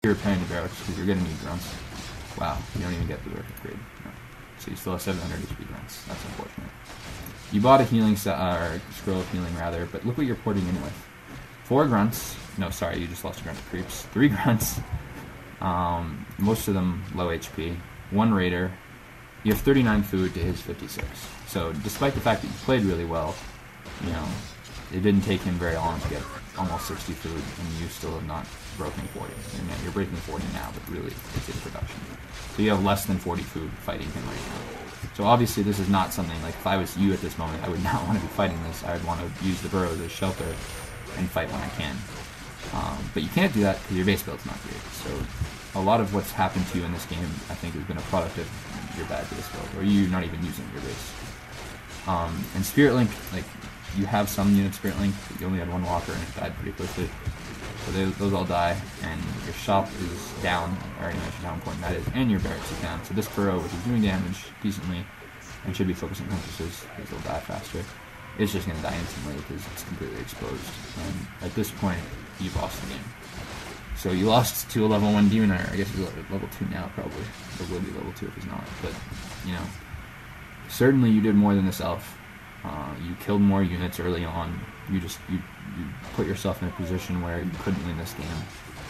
You're repairing the barracks because you're going to need grunts. Wow, you don't even get the work upgrade. No. So you still have 700 HP grunts. That's unfortunate. You bought a healing or scroll of healing rather, but look what you're porting in with. 4 grunts. No, sorry, you just lost a grunt to creeps. 3 grunts. Most of them low HP. 1 raider. You have 39 food to his 56. So despite the fact that you played really well, you know, it didn't take him very long to get almost 60 food, and you still have not broken 40. You're breaking 40 now, but really it's in production. So you have less than 40 food fighting him right now. So obviously this is not something, like if I was you at this moment, I would not want to be fighting this. I would want to use the burrows as shelter and fight when I can. But you can't do that because your base build's not great. So a lot of what's happened to you in this game, I think, has been a product of your bad base build, or you not even using your base. And Spirit Link, like, you have some unit Spirit Link, but you only had 1 walker and it died pretty quickly. So those all die, and your shop is down. I already mentioned how important that is, and your barracks is down. So this burrow, which is doing damage decently, and should be focusing huntresses because they'll die faster, it's just going to die instantly because it's completely exposed. And at this point, you've lost the game. So you lost to a level 1 demon hunter. I guess he's level 2 now, probably. Or will be level 2 if he's not. But, you know, certainly you did more than this elf. You killed more units early on. You put yourself in a position where you couldn't win this game.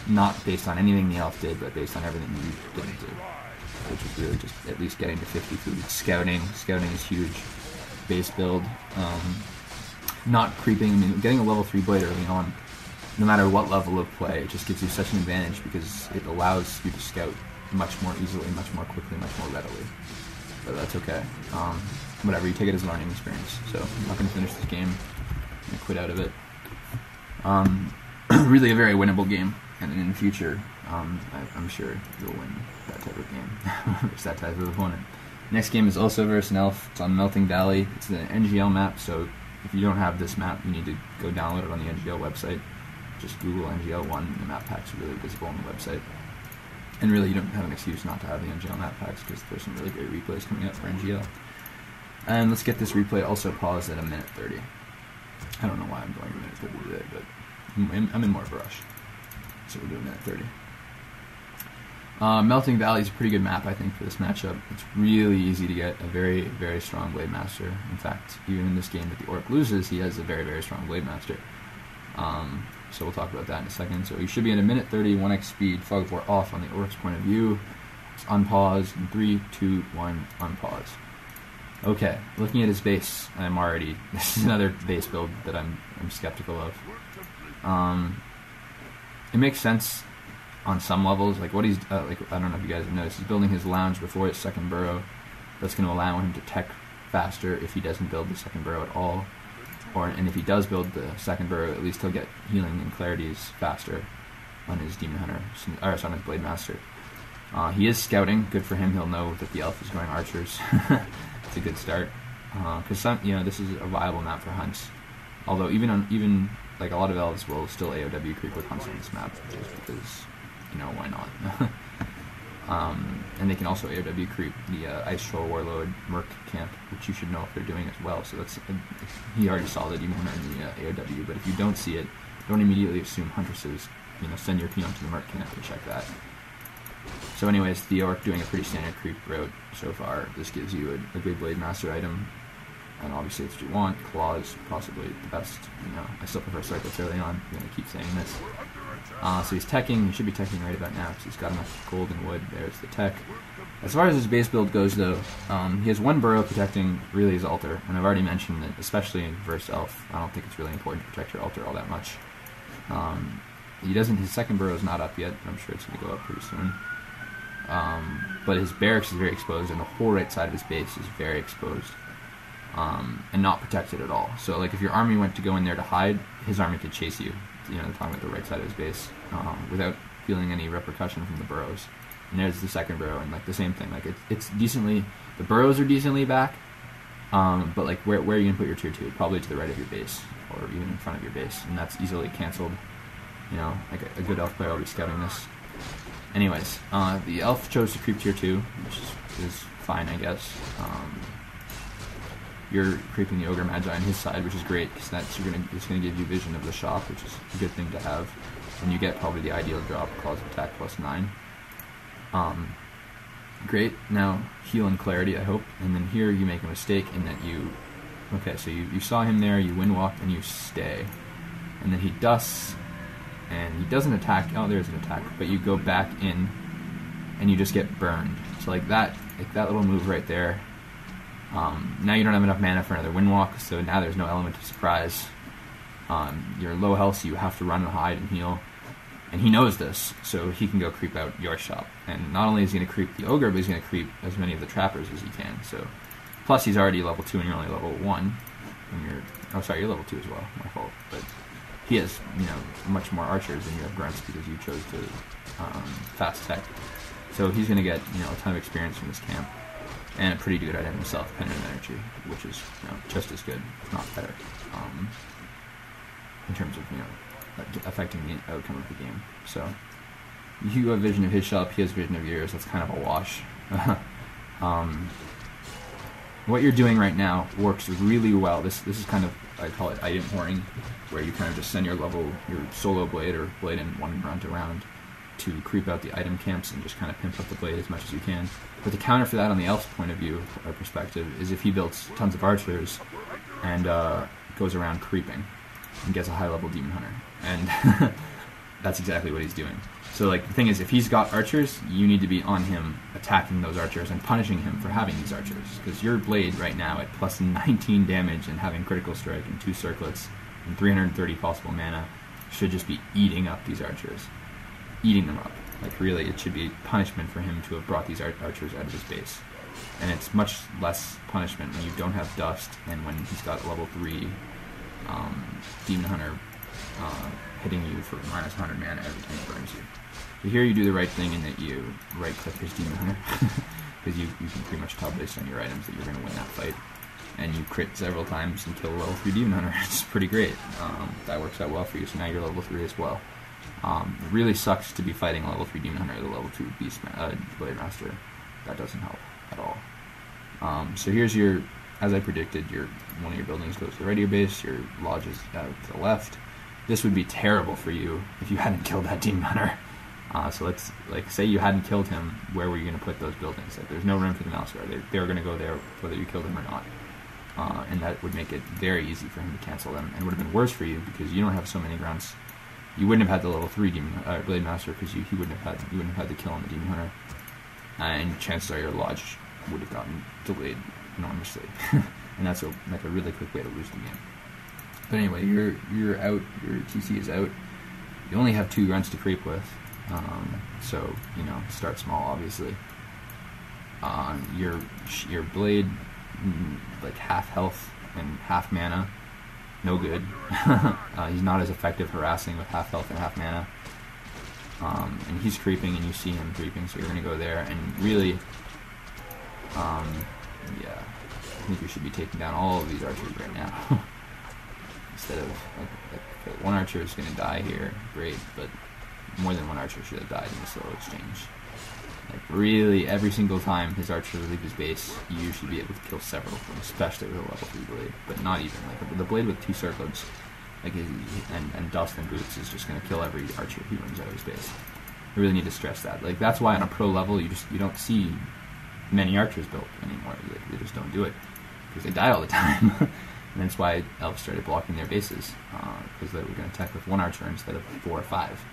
Not based on anything the elf did, but based on everything you didn't do. Which is really just at least getting to 50 food. Scouting is huge. Base build. Not creeping. I mean, getting a level 3 blade early on, no matter what level of play, it just gives you such an advantage because it allows you to scout much more easily, much more quickly, much more readily. But that's okay. Whatever, you take it as a learning experience. So I'm not going to finish this game. I'm going to quit out of it. Really a very winnable game, and in the future, I'm sure you'll win that type of game. It's that type of opponent. Next game is also versus an elf. It's on Melting Valley. It's an NGL map, so if you don't have this map, you need to go download it on the NGL website. Just Google NGL1, and the map packs are really visible on the website. And really, you don't have an excuse not to have the NGL map packs because there's some really great replays coming up for NGL. And let's get this replay also paused at 1:30. I don't know why I'm going 1:30 today, but I'm in more of a rush. So we're doing 1:30. Melting Valley is a pretty good map, I think, for this matchup. It's really easy to get a very, very strong Blade Master. In fact, even in this game that the Orc loses, he has a very, very strong Blade Master. So we'll talk about that in a second. So you should be at 1:30, 1x speed, fog of war off on the Orc's point of view. It's unpause, in 3, 2, 1, unpause. Okay, looking at his base, this is another base build that I'm skeptical of. It makes sense on some levels, like what he's, I don't know if you guys have noticed, he's building his lounge before his second burrow. That's going to allow him to tech faster if he doesn't build the second burrow at all. And if he does build the second burrow, at least he'll get healing and clarities faster on his Demon Hunter, or on his Blade Master. He is scouting, good for him, he'll know that the elf is going archers. It's a good start, because this is a viable map for hunts. Although even like a lot of elves will still AOW creep with hunts on this map, just because, why not? And they can also AOW creep the Ice Troll Warlord Merc camp, which you should know if they're doing as well. So he already saw that even in the AOW. But if you don't see it, don't immediately assume huntresses. Send your peon to the Merc camp and check that. So anyways, the Orc doing a pretty standard creep route so far. This gives you a good Blade Master item, and obviously it's what you want. Claws, possibly the best. I still prefer Cyclops early on. I'm going to keep saying this. So he's teching. He should be teching right about now because he's got enough gold and wood. There's the tech. As far as his base build goes, though, he has 1 burrow protecting really his altar, and I've already mentioned that, especially in versus elf, I don't think it's really important to protect your altar all that much. His second burrow is not up yet, but I'm sure it's going to go up pretty soon. But his barracks is very exposed, and the whole right side of his base is very exposed, and not protected at all. So, like, if your army went to go in there to hide, his army could chase you. They're talking about the right side of his base, without feeling any repercussion from the burrows. And there's the second burrow, and like the same thing. Like it's decently, the burrows are decently back, but like where are you gonna put your tier 2? Probably to the right of your base, or even in front of your base, and that's easily canceled. Like a good elf player will be scouting this. Anyways, the elf chose to creep tier 2, which is fine, I guess. You're creeping the Ogre Magi on his side, which is great, because it's going to give you vision of the shop, which is a good thing to have. and you get probably the ideal drop, cause attack +9. Great, now heal and clarity, I hope. And then here you make a mistake in that you, okay, so you saw him there, you wind walk, and you stay. And then he dusts, and he doesn't attack, oh there's an attack, but you go back in, and you just get burned. So like that little move right there, now you don't have enough mana for another wind walk, so now there's no element of surprise. You're low health, so you have to run and hide and heal. And he knows this, so he can go creep out your shop. And not only is he going to creep the ogre, but he's going to creep as many of the trappers as he can. So, plus he's already level 2 and you're only level 1. And you're, oh sorry, you're level 2 as well, my fault. But he has, you know, much more archers than you have grunts because you chose to fast tech. So he's going to get, you know, a ton of experience from this camp. And a pretty good item himself, Penitent Energy, which is, you know, just as good, if not better, in terms of, you know, affecting the outcome of the game. So you have vision of his shop, he has vision of yours. That's kind of a wash. What you're doing right now works really well. This is kind of, I call it item whoring, where you kind of just send your solo blade or blade and one grunt around to creep out the item camps and just kind of pimp up the blade as much as you can. But the counter for that on the elf's point of view or perspective is if he builds tons of archers and goes around creeping and gets a high level demon hunter. And that's exactly what he's doing. So like the thing is, if he's got archers, you need to be on him attacking those archers and punishing him for having these archers. Because your blade right now at plus 19 damage and having critical strike and 2 circlets and 330 possible mana should just be eating up these archers. Eating them up. Like really, it should be punishment for him to have brought these archers out of his base. And it's much less punishment when you don't have dust and when he's got a level 3 demon hunter hitting you for minus 100 mana every time he burns you. So here you do the right thing in that you right click his demon hunter because you can pretty much tell based on your items that you're going to win that fight. And you crit several times and kill a level 3 demon hunter. It's pretty great. That works out well for you, so now you're level 3 as well. It really sucks to be fighting a level 3 demon hunter with a level 2 blade master. That doesn't help at all. So here's your, as I predicted, one of your buildings goes to the radio base, your lodge is out to the left. This would be terrible for you if you hadn't killed that demon hunter. So let's, like, say you hadn't killed him, where were you going to put those buildings? Like, there's no room for them elsewhere. They were going to go there whether you killed him or not. And that would make it very easy for him to cancel them, and would have been worse for you because you don't have so many grunts. You wouldn't have had the level 3 blade master because you wouldn't have had the kill on the demon hunter, and chances are your lodge would have gotten delayed enormously. And that's a really quick way to lose the game. But anyway, you're out. Your TC is out. You only have 2 grunts to creep with, so you know, start small, obviously. Your blade, like half health and half mana, no good. He's not as effective harassing with half health and half mana. And he's creeping, and you see him creeping, so you're going to go there. And really, yeah, I think you should be taking down all of these archers right now. Instead of, okay, one archer is going to die here, great, but more than one archer should have died in the solo exchange. Like, really, every single time his archer will leave his base, you should be able to kill several of them, especially with a level 3 blade, but not even. Like, the blade with 2 circlets, like, and dust and boots is just going to kill every archer he runs out of his base. I really need to stress that. Like, that's why on a pro level, you don't see many archers built anymore. They just don't do it, because they die all the time. And that's why elves started blocking their bases, because they were going to attack with 1 archer instead of 4 or 5.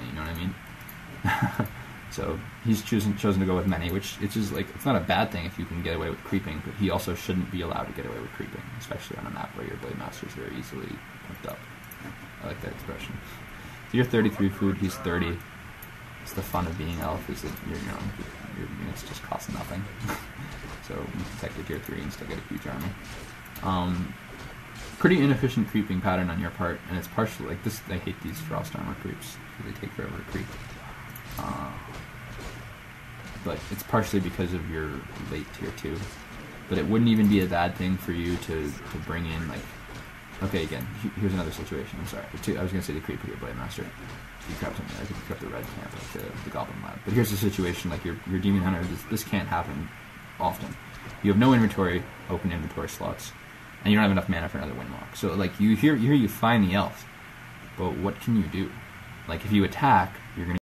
You know what I mean? So he's chosen to go with many, which it's just like, it's not a bad thing if you can get away with creeping, but he also shouldn't be allowed to get away with creeping, especially on a map where your blade master is very easily picked up. I like that expression. So you're 33 food, he's 30. It's the fun of being elf, is that your units just cost nothing. So you protect the tier 3 and still get a huge army. Pretty inefficient creeping pattern on your part, and it's partially like this. I hate these frost armor creeps because they take forever to creep. But it's partially because of your late tier 2. But it wouldn't even be a bad thing for you to bring in, like, okay, again, here's another situation. I'm sorry, I was going to say the creep with your blade master. You grab something like, you grab the red camp, like the goblin lab. But here's the situation, like your demon hunter. This can't happen often. You have no inventory, open inventory slots, and you don't have enough mana for another windwalk. So like you find the elf, but what can you do? Like if you attack, you're gonna